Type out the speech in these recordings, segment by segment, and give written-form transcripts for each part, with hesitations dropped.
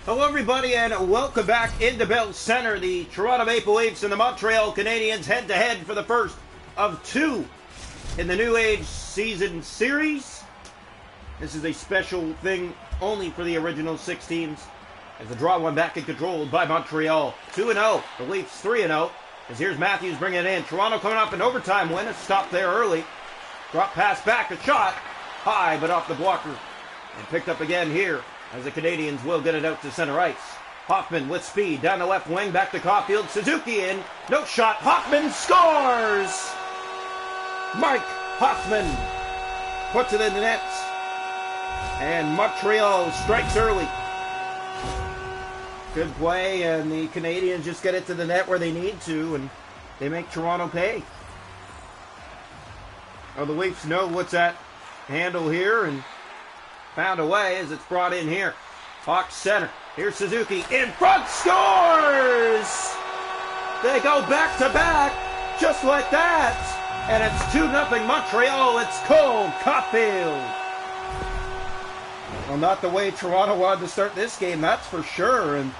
Hello everybody and welcome back into Bell Center. The Toronto Maple Leafs and the Montreal Canadiens head-to-head for the first of two in the New Age season series. This is a special thing only for the original 6 teams as the draw one back and controlled by Montreal. 2-0. The Leafs 3-0 as here's Matthews bringing it in. Toronto coming up an overtime win. A stop there early. Drop pass back. A shot. High but off the blocker. And picked up again here as the Canadiens will get it out to center ice. Hoffman with speed down the left wing, back to Caulfield. Suzuki in, no shot. Hoffman scores! Mike Hoffman puts it in the net. And Montreal strikes early. Good play, and the Canadiens just get it to the net where they need to, and they make Toronto pay. Oh, the Leafs know what's at handle here, and found a way as it's brought in here. Hawks center. Here's Suzuki in front. Scores! They go back to back just like that. And it's 2-0 Montreal. It's Cole Caulfield. Well, not the way Toronto wanted to start this game, that's for sure. And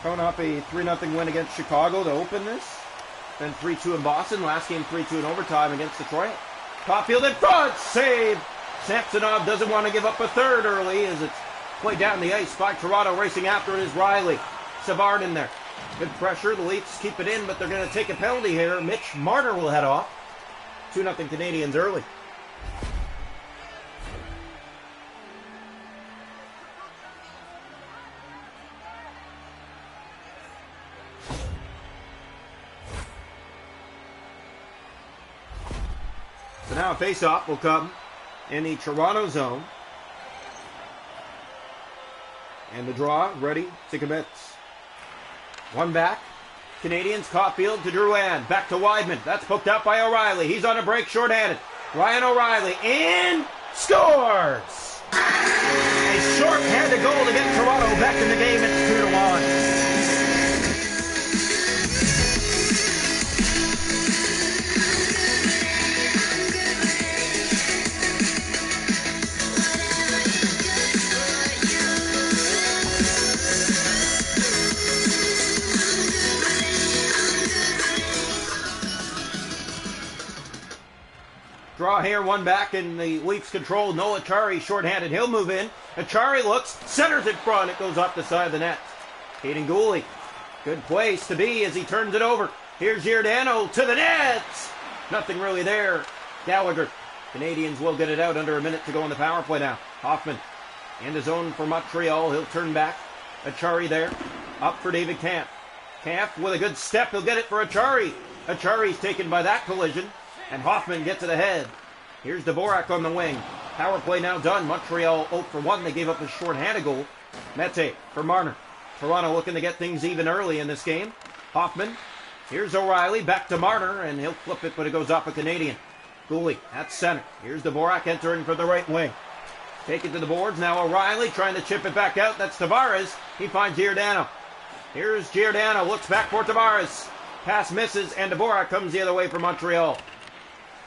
coming off a 3-0 win against Chicago to open this. Then 3-2 in Boston. Last game 3-2 in overtime against Detroit. Caulfield in front. Save. Samsonov doesn't want to give up a third early as it's played down the ice by Toronto. Racing after it is Riley. Savard in there. Good pressure. The Leafs keep it in, but they're going to take a penalty here. Mitch Marner will head off. 2-0 Canadiens early. So now a face-off will come in the Toronto zone. And the draw ready to commence. One back. Canadiens, Caulfield to Drouin. Back to Weidman. That's poked out by O'Reilly. He's on a break, shorthanded. Ryan O'Reilly in. Scores! A short-handed goal to get Toronto back in the game. It's 2-1. Draw here, one back, and the Leafs control. Noah Acciari shorthanded. He'll move in. Acciari looks, centers it front. It goes off the side of the net. Caden Gooley. Good place to be as he turns it over. Here's Giordano to the net. Nothing really there. Gallagher. Canadiens will get it out under a minute to go on the power play now. Hoffman in the zone for Montreal. He'll turn back. Acciari there. Up for David Kampf. Kampf with a good step. He'll get it for Acciari. Acciari's taken by that collision. And Hoffman gets it ahead. Here's Dvorak on the wing. Power play now done. Montreal 0 for 1. They gave up a short-handed goal. Mete for Marner. Toronto looking to get things even early in this game. Hoffman. Here's O'Reilly. Back to Marner. And he'll flip it, but it goes off a Canadian. Gooley at center. Here's Dvorak entering for the right wing. Take it to the boards. Now O'Reilly trying to chip it back out. That's Tavares. He finds Giordano. Here's Giordano. Looks back for Tavares. Pass misses, and Dvorak comes the other way for Montreal.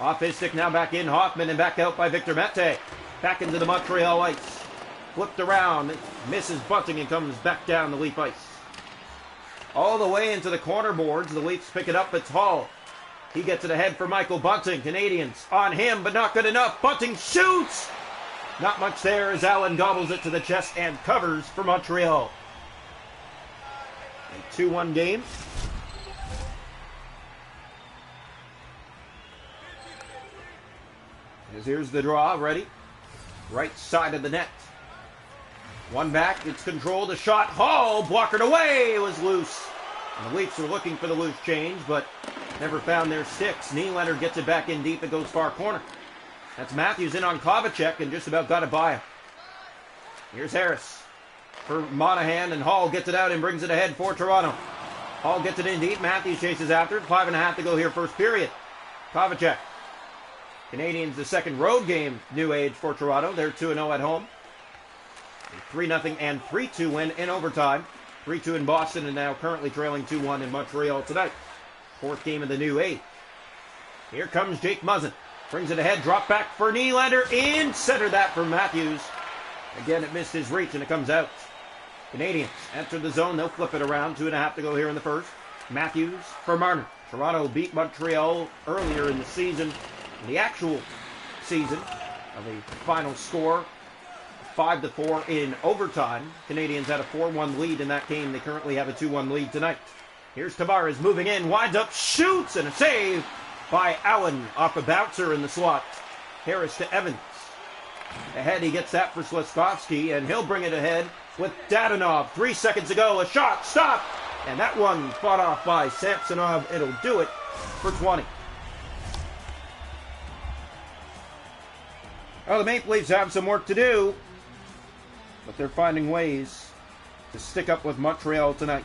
Off his stick now back in Hoffman and back out by Victor Mete. Back into the Montreal ice. Flipped around. Misses Bunting and comes back down the Leaf ice. All the way into the corner boards. The Leafs pick it up. It's Hall. He gets it ahead for Michael Bunting. Canadiens on him, but not good enough. Bunting shoots. Not much there as Allen gobbles it to the chest and covers for Montreal. A 2-1 game. As here's the draw, ready. Right side of the net. One back, it's controlled, a shot. Hall, blockered away, it was loose. And the Leafs are looking for the loose change, but never found their sticks. Nylander gets it back in deep, it goes far corner. That's Matthews in on Kovacic and just about got it by him. Here's Harris for Monahan, and Hall gets it out and brings it ahead for Toronto. Hall gets it in deep, Matthews chases after it. 5.5 to go here, first period. Kovacic. Canadiens, the second road game, New Age for Toronto. They're 2-0 at home. A 3-0 and 3-2 win in overtime. 3-2 in Boston and now currently trailing 2-1 in Montreal tonight. Fourth game of the New Age. Here comes Jake Muzzin. Brings it ahead, drop back for Nylander, in center that for Matthews. Again, it missed his reach, and it comes out. Canadiens enter the zone. They'll flip it around. 2.5 to go here in the first. Matthews for Marner. Toronto beat Montreal earlier in the season. In the actual season, of a final score 5-4 in overtime. Canadiens had a 4-1 lead in that game. They currently have a 2-1 lead tonight. Here's Tavares moving in, winds up, shoots, and a save by Allen off a bouncer in the slot. Harris to Evans. Ahead, he gets that for Sleskovsky, and he'll bring it ahead with Dadonov. 3 seconds to go, a shot, stop! And that one fought off by Samsonov. It'll do it for 20. Well, the Maple Leafs have some work to do, but they're finding ways to stick up with Montreal tonight.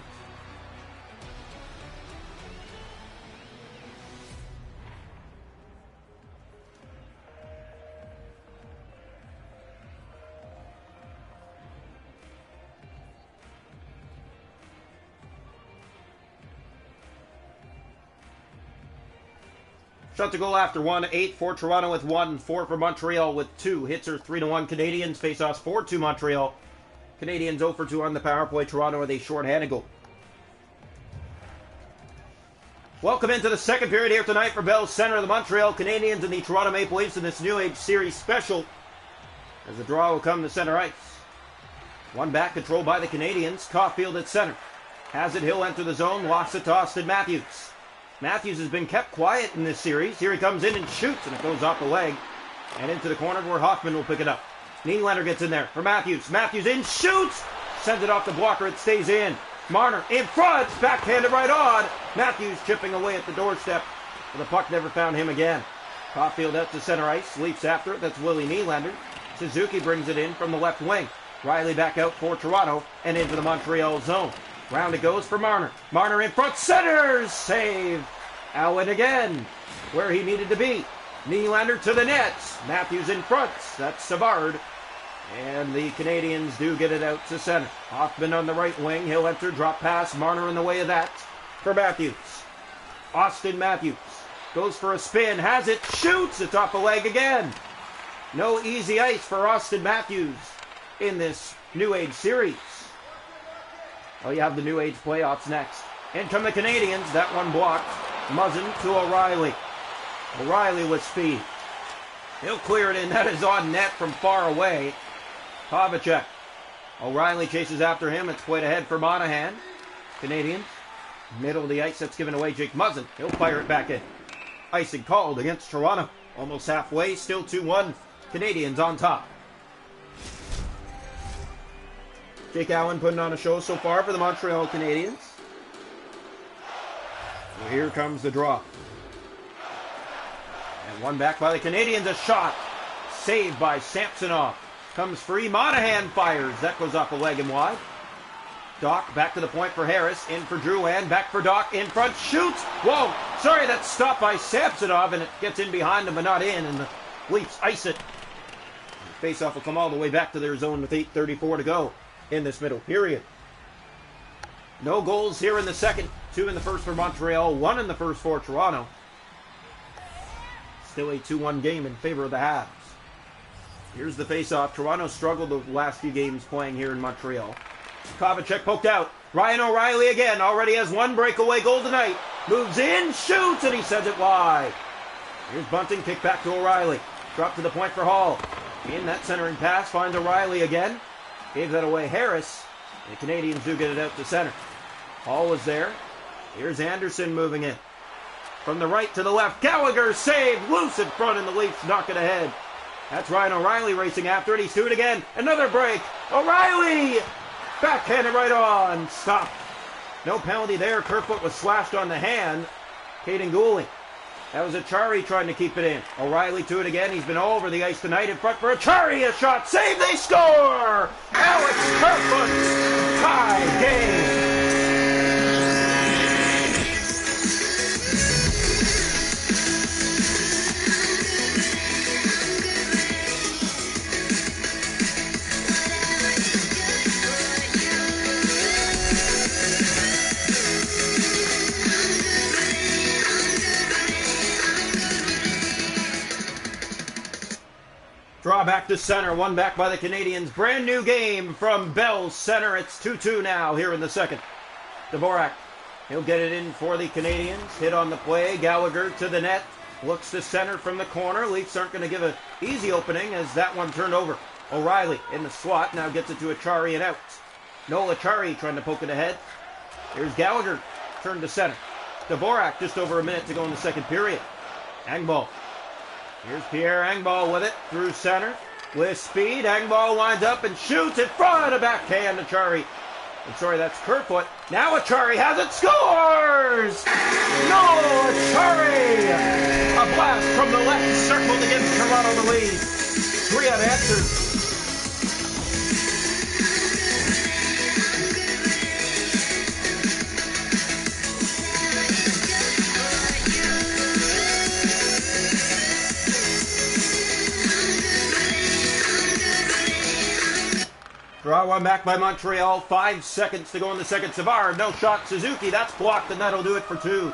Shot to goal after 1, 8 for Toronto with 1, 4 for Montreal with 2. Hits are 3-1 Canadiens. Face-offs 4-2 Montreal. Canadiens 0 for 2 on the power play. Toronto with a short-handed goal. Welcome into the second period here tonight for Bell Center. The Montreal Canadiens and the Toronto Maple Leafs in this New Age Series special. As the draw will come to center ice. One back controlled by the Canadiens. Caulfield at center. Has it. He'll enter the zone. Lost it to Austin Matthews. Matthews has been kept quiet in this series. Here he comes in and shoots, and it goes off the leg and into the corner where Hoffman will pick it up. Nylander gets in there for Matthews. Matthews in, shoots, sends it off the blocker. It stays in. Marner in front, backhanded right on. Matthews chipping away at the doorstep, but the puck never found him again. Caulfield out to center ice, leaps after it. That's Willie Nylander. Suzuki brings it in from the left wing. Riley back out for Toronto and into the Montreal zone. Round it goes for Marner. Marner in front, centers, save. Allen again, where he needed to be. Nylander to the net. Matthews in front. That's Savard. And the Canadiens do get it out to center. Hoffman on the right wing. He'll enter, drop pass. Marner in the way of that for Matthews. Austin Matthews goes for a spin, has it, shoots. It's off the leg again. No easy ice for Austin Matthews in this New Age Series. Oh, you have the New Age playoffs next. In come the Canadiens. That one blocked. Muzzin to O'Reilly. O'Reilly with speed. He'll clear it in. That is on net from far away. Kovacek. O'Reilly chases after him. It's played ahead for Monahan. Canadiens. Middle of the ice. That's given away Jake Muzzin. He'll fire it back in. Icing called against Toronto. Almost halfway. Still 2-1. Canadiens on top. Jake Allen putting on a show so far for the Montreal Canadiens. So here comes the draw. And one back by the Canadiens. A shot. Saved by Samsonov. Comes free. Monahan fires. That goes off the leg and wide. Doc back to the point for Harris. In for Drouin. Back for Doc. In front. Shoots. Whoa. Sorry, that's stopped by Samsonov. And it gets in behind him but not in. And the Leafs ice it. Face-off will come all the way back to their zone with 8:34 to go in this middle period. No goals here in the second. 2 in the first for Montreal. 1 in the first for Toronto. Still a 2-1 game in favor of the Habs. Here's the face-off. Toronto struggled the last few games playing here in Montreal. Kovacek poked out. Ryan O'Reilly again. Already has 1 breakaway goal tonight. Moves in, shoots, and he sends it wide. Here's Bunting. Kick back to O'Reilly. Drop to the point for Hall. In that centering pass. Finds O'Reilly again. Gave that away Harris. The Canadiens do get it out to center. Hall is there. Here's Anderson moving in. From the right to the left. Gallagher saved. Loose in front, and the Leafs knock it ahead. That's Ryan O'Reilly racing after it. He's doing it again. Another break. O'Reilly! Backhanded right on. Stop. No penalty there. Kerfoot was slashed on the hand. Caden Goulet. That was Achari trying to keep it in. O'Reilly to it again. He's been all over the ice tonight. In front for Achari. A shot. Save. They score! Alex Kerfoot. Tie game. Draw draw back to center. One back by the Canadiens. Brand new game from Bell Center. It's 2-2 now here in the second. Dvorak, he'll get it in for the Canadiens. Hit on the play. Gallagher to the net. Looks to center from the corner. Leafs aren't going to give an easy opening as that one turned over. O'Reilly in the slot. Now gets it to Achari and out. Noel Achari trying to poke it ahead. Here's Gallagher. Turned to center. Dvorak just over a minute to go in the second period. Engvall. Here's Pierre Engvall with it through center. With speed. Engvall winds up and shoots in front of backhand Achari. I'm sorry, that's Kerfoot. Now Achari has it. Scores! Noel Achari! A blast from the left circle to give Toronto the lead. 3 unanswered. Draw one back by Montreal. 5 seconds to go in the second. Savard, no shot. Suzuki, that's blocked, and that'll do it for 2.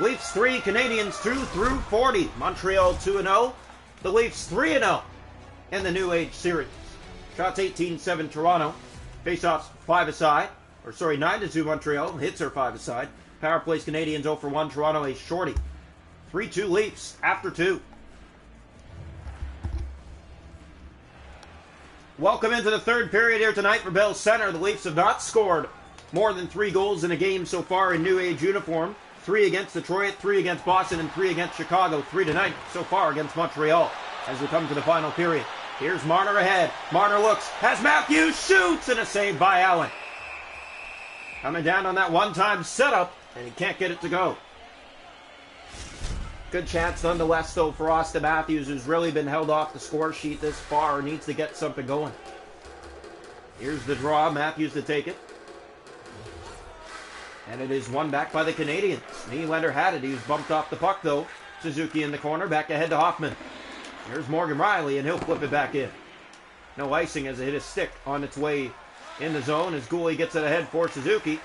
Leafs 3, Canadiens 2 through 40. Montreal 2-0. The Leafs 3-0 in the New Age Series. Shots 18-7 Toronto. Faceoffs 5-aside. 9-2 Montreal. Hits are 5-aside. Power plays Canadiens 0 for 1. Toronto a shorty. 3-2 Leafs after 2. Welcome into the third period here tonight for Bell Center. The Leafs have not scored more than 3 goals in a game so far in New Age uniform. 3 against Detroit, 3 against Boston, and 3 against Chicago. 3 tonight so far against Montreal as we come to the final period. Here's Marner ahead. Marner looks, has Matthews, shoots, and a save by Allen. Coming down on that one-time setup, and he can't get it to go. Good chance nonetheless, though, for Austin Matthews, who's really been held off the score sheet this far, needs to get something going. Here's the draw. Matthews to take it. And it is one back by the Canadiens. Nylander had it. He was bumped off the puck, though. Suzuki in the corner. Back ahead to Hoffman. Here's Morgan Rielly, and he'll flip it back in. No icing as it hit a stick on its way in the zone as Gooley gets it ahead for Suzuki.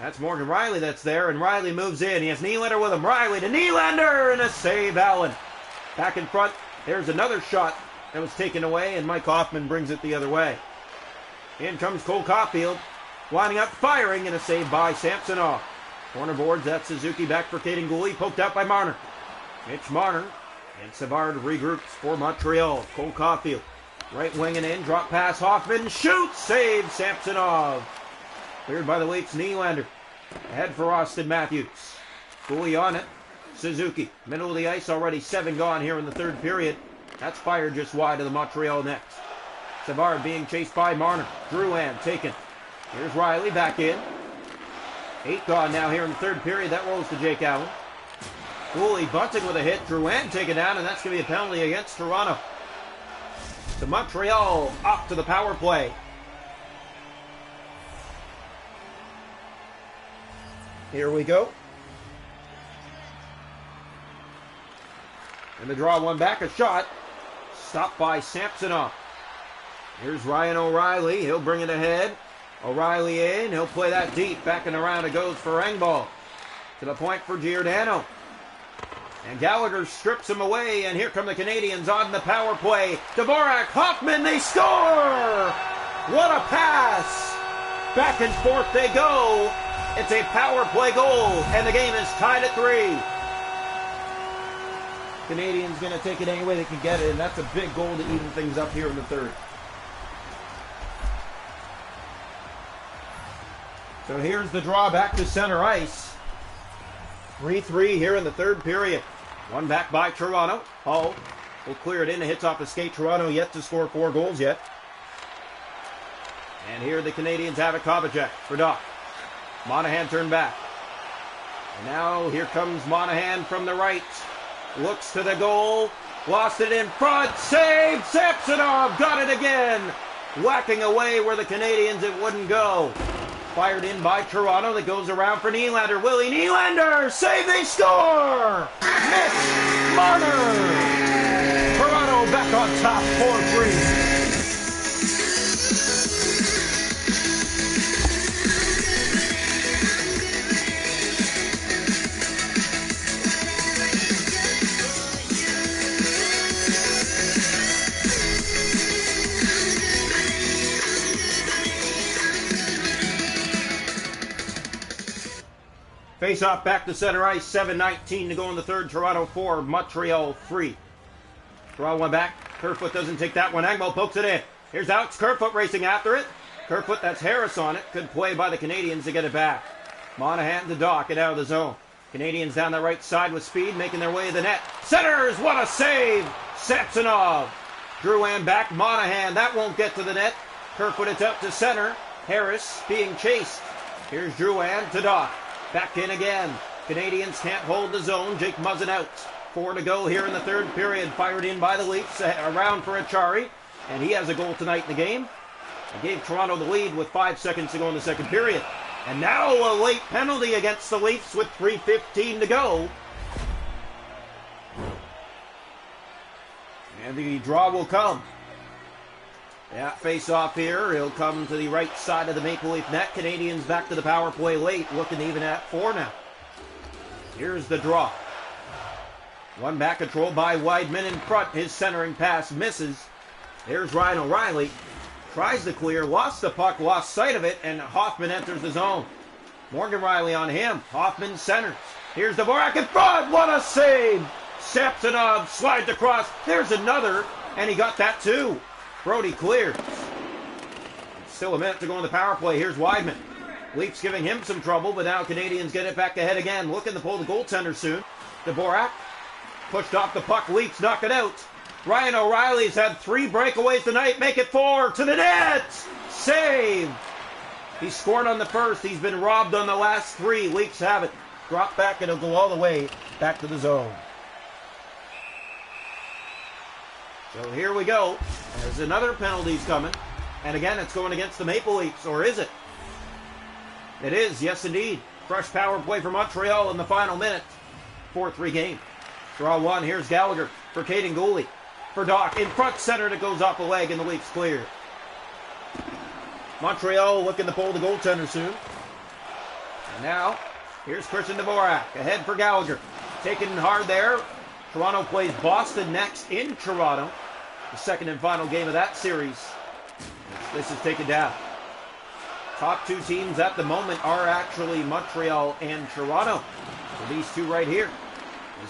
That's Morgan Rielly that's there, and Rielly moves in. He has Nylander with him. Rielly to Nylander, and a save, Allen. Back in front, there's another shot that was taken away, and Mike Hoffman brings it the other way. In comes Cole Caulfield, winding up, firing, and a save by Samsonov. Corner boards, that's Suzuki back for Caden Gooley, poked out by Marner. Mitch Marner, and Savard regroups for Montreal. Cole Caulfield, right winging in, drop pass, Hoffman, shoots, save, Samsonov. Cleared by the Leafs, Nylander. Ahead for Austin Matthews. Gooley on it. Suzuki. Middle of the ice, already 7 gone here in the third period. That's fired just wide of the Montreal net. Savard being chased by Marner. Drouin taken. Here's Rielly back in. 8 gone now here in the third period. That rolls to Jake Allen. Gooley bunting with a hit. Drouin taken down, and that's going to be a penalty against Toronto. So Montreal up to the power play. Here we go. And the draw one back, a shot. Stopped by Samsonov. Here's Ryan O'Reilly. He'll bring it ahead. O'Reilly in. He'll play that deep. Back and around it goes for Engvall. To the point for Giordano. And Gallagher strips him away. And here come the Canadiens on the power play. Dvorak, Hoffman, they score! What a pass! Back and forth they go. It's a power play goal, and the game is tied at 3. Canadiens going to take it any way they can get it, and that's a big goal to even things up here in the third. So here's the draw back to center ice. 3-3 here in the third period. One back by Toronto. Hull will clear it in. It hits off the skate. Toronto yet to score 4 goals yet. And here the Canadiens have it. Kovacic for Doc. Monahan turned back. And now here comes Monahan from the right. Looks to the goal. Lost it in front. Saved. Samsonov got it again. Whacking away where the Canadiens it wouldn't go. Fired in by Toronto that goes around for Nylander. Willie Nylander. Save. They score. Mitch Marner. Toronto back on top. 4-3. Face off back to center ice. 7:19 to go in the third. Toronto 4, Montreal 3. Draw one back. Kerfoot doesn't take that one. Engvall pokes it in. Here's Alex Kerfoot racing after it. Kerfoot, that's Harris on it. Good play by the Canadiens to get it back. Monahan to Dock it out of the zone. Canadiens down the right side with speed, making their way to the net. Centers, what a save! Samsonov. Drouin back. Monahan, that won't get to the net. Kerfoot, it's out to center. Harris being chased. Here's Drouin to Dock. Back in again. Canadiens can't hold the zone. Jake Muzzin out. 4 to go here in the third period. Fired in by the Leafs. Around for Achari. And he has a goal tonight in the game. It gave Toronto the lead with 5 seconds to go in the second period. And now a late penalty against the Leafs with 3:15 to go. And the draw will come. That face off here. He'll come to the right side of the Maple Leaf net. Canadiens back to the power play late. Looking even at 4 now. Here's the draw. One back control by Weidman in front. His centering pass misses. There's Ryan O'Reilly. Tries to clear, lost the puck, lost sight of it, and Hoffman enters the zone. Morgan Riley on him. Hoffman centers. Here's Dvorak in front. What a save! Samsonov slides across. There's another, and he got that too. Brody clears. Still a minute to go in the power play. Here's Weidman. Leafs giving him some trouble, but now Canadiens get it back ahead again. Looking to pull the goaltender soon. Dvorak pushed off the puck. Leafs knock it out. Ryan O'Reilly's had 3 breakaways tonight. Make it 4 to the net. Save. He scored on the first. He's been robbed on the last 3. Leafs have it. Drop back and it'll go all the way back to the zone. So here we go. There's another penalty's coming. And again, it's going against the Maple Leafs. Or is it? It is, yes indeed. Fresh power play for Montreal in the final minute. 4-3 game. Draw one. Here's Gallagher for Caden Gooley. For Dock. In front center, it goes off the leg and the Leafs clear. Montreal looking to pull the goaltender soon. And now, here's Christian Dvorak. Ahead for Gallagher. Taken hard there. Toronto plays Boston next in Toronto. The second and final game of that series. This is taken down. Top 2 teams at the moment are actually Montreal and Toronto. So these two right here.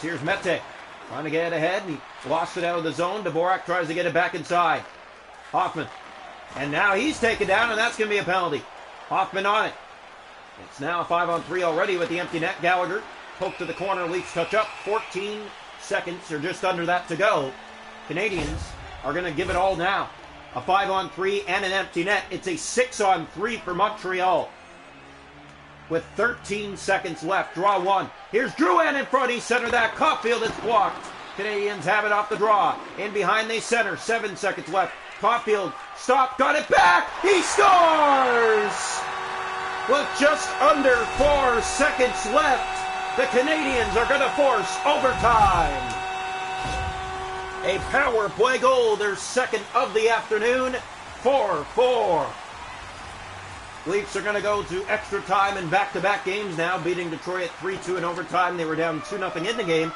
Here's Mete. Trying to get it ahead. He lost it out of the zone. Dvorak tries to get it back inside. Hoffman. And now he's taken down, and that's going to be a penalty. Hoffman on it. It's now a 5-on-3 already with the empty net. Gallagher. Poke to the corner. Leafs touch up. 14 seconds or just under that to go. Canadiens are going to give it all now. A 5-on-3 and an empty net. It's a 6-on-3 for Montreal. With 13 seconds left. Draw one. Here's Drouin in front. He centered that. Caulfield is blocked. Canadiens have it off the draw. In behind they center. 7 seconds left. Caulfield stopped. Got it back. He scores! With just under 4 seconds left, the Canadiens are going to force overtime. A power play goal. Their second of the afternoon. 4-4. Leafs are going to go to extra time in back-to-back games now, beating Detroit 3-2 in overtime. They were down 2-0 in the game.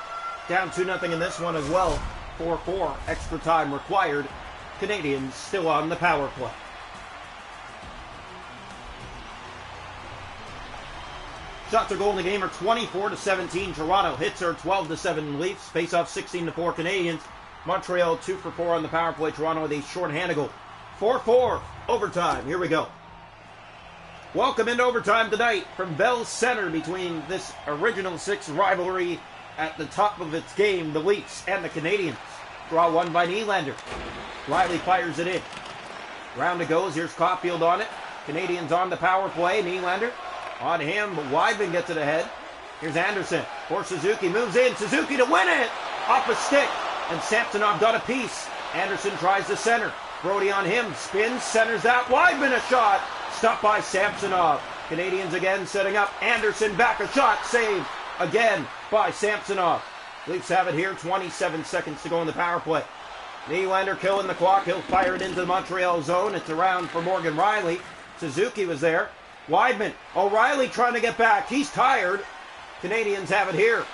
Down 2-0 in this one as well. 4-4 extra time required. Canadiens still on the power play. Shots are goal in the game are 24-17 Toronto. Hits are 12-7 Leafs. Face-off 16-4 Canadiens. Montreal 2 for 4 on the power play. Toronto with a short-handed goal. 4-4 overtime. Here we go. Welcome into overtime tonight from Bell Center between this Original Six rivalry at the top of its game, the Leafs and the Canadiens. Draw one by Nylander. Riley fires it in. Round it goes. Here's Caulfield on it. Canadiens on the power play. Nylander on him, but Weidman gets it ahead. Here's Anderson for Suzuki. Moves in. Suzuki to win it. Off a stick. And Samsonov got a piece. Anderson tries to center. Brody on him. Spins. Centers that. Weidman a shot. Stopped by Samsonov. Canadiens again setting up. Anderson back a shot. Saved again by Samsonov. Leafs have it here. 27 seconds to go in the power play. Nylander killing the clock. He'll fire it into the Montreal zone. It's around for Morgan Riley. Suzuki was there. Weidman. O'Reilly trying to get back. He's tired. Canadiens have it here.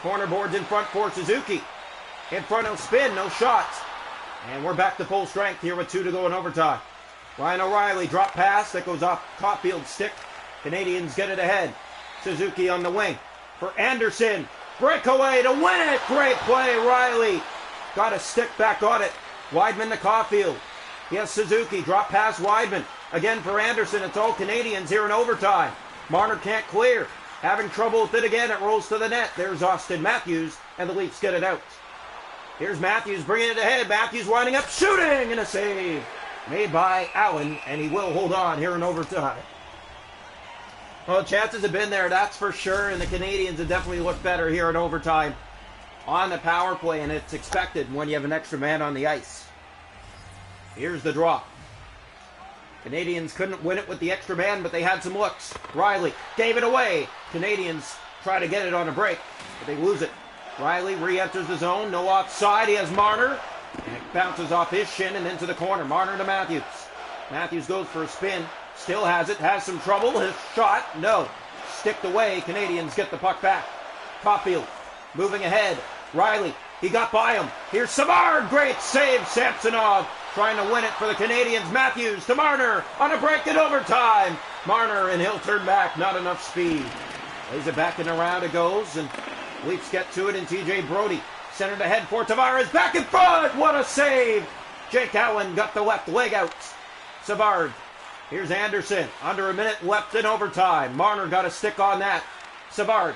Corner boards in front for Suzuki. In front of spin. No shots. And we're back to full strength here with 2 to go in overtime. Ryan O'Reilly drop pass that goes off Caulfield's stick. Canadiens get it ahead. Suzuki on the wing for Anderson. Breakaway to win it. Great play, Riley. Got a stick back on it. Weidman to Caulfield. Yes, Suzuki. Drop pass Weidman. Again for Anderson. It's all Canadians here in overtime. Marner can't clear. Having trouble with it again. It rolls to the net. There's Austin Matthews, and the Leafs get it out. Here's Matthews bringing it ahead. Matthews winding up, shooting, and a save made by Allen, and he will hold on here in overtime. Well, chances have been there, that's for sure, and the Canadiens have definitely looked better here in overtime on the power play, and it's expected when you have an extra man on the ice. Here's the draw. Canadiens couldn't win it with the extra man, but they had some looks. Riley gave it away. Canadiens try to get it on a break, but they lose it. Riley re-enters the zone, no offside. He has Marner, and it bounces off his shin and into the corner. Marner to Matthews. Matthews goes for a spin, still has it, has some trouble. His shot, no. Sticked away. Canadiens get the puck back. Caulfield moving ahead. Riley, he got by him. Here's Savard, great save. Samsonov trying to win it for the Canadiens. Matthews to Marner on a break in overtime. Marner, and he'll turn back, not enough speed. Lays it back and around it goes, and Leafs get to it, and TJ Brody centered ahead for Tavares. Back in front! What a save! Jake Allen got the left leg out. Savard. Here's Anderson. Under a minute left in overtime. Marner got a stick on that. Savard.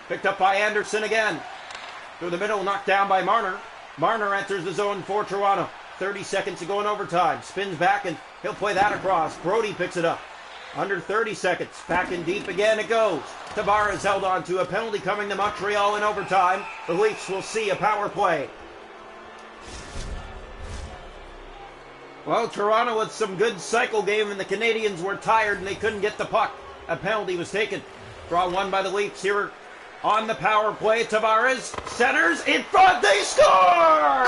Picked up by Anderson again. Through the middle, knocked down by Marner. Marner enters the zone for Toronto. 30 seconds to go in overtime. Spins back, and he'll play that across. Brody picks it up. Under 30 seconds. Back in deep again it goes. Tavares held on to a penalty coming to Montreal in overtime. The Leafs will see a power play. Well, Toronto with some good cycle game, and the Canadiens were tired and they couldn't get the puck. A penalty was taken. Draw one by the Leafs here on the power play. Tavares centers in front. They score!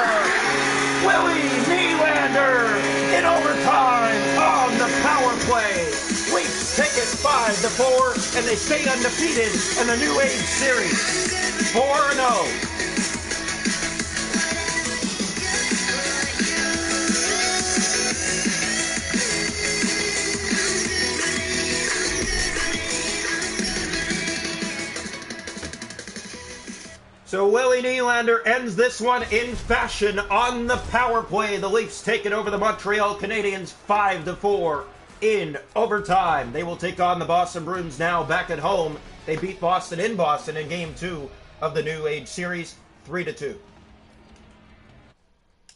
Willie Nylander in overtime on the power play. Leafs take it 5-4, and they stay undefeated in the New Age Series. 4-0. So Willie Nylander ends this one in fashion on the power play. The Leafs take it over the Montreal Canadiens 5-4 in overtime. They will take on the Boston Bruins now back at home. They beat Boston in Boston in Game 2 of the New Age Series 3-2.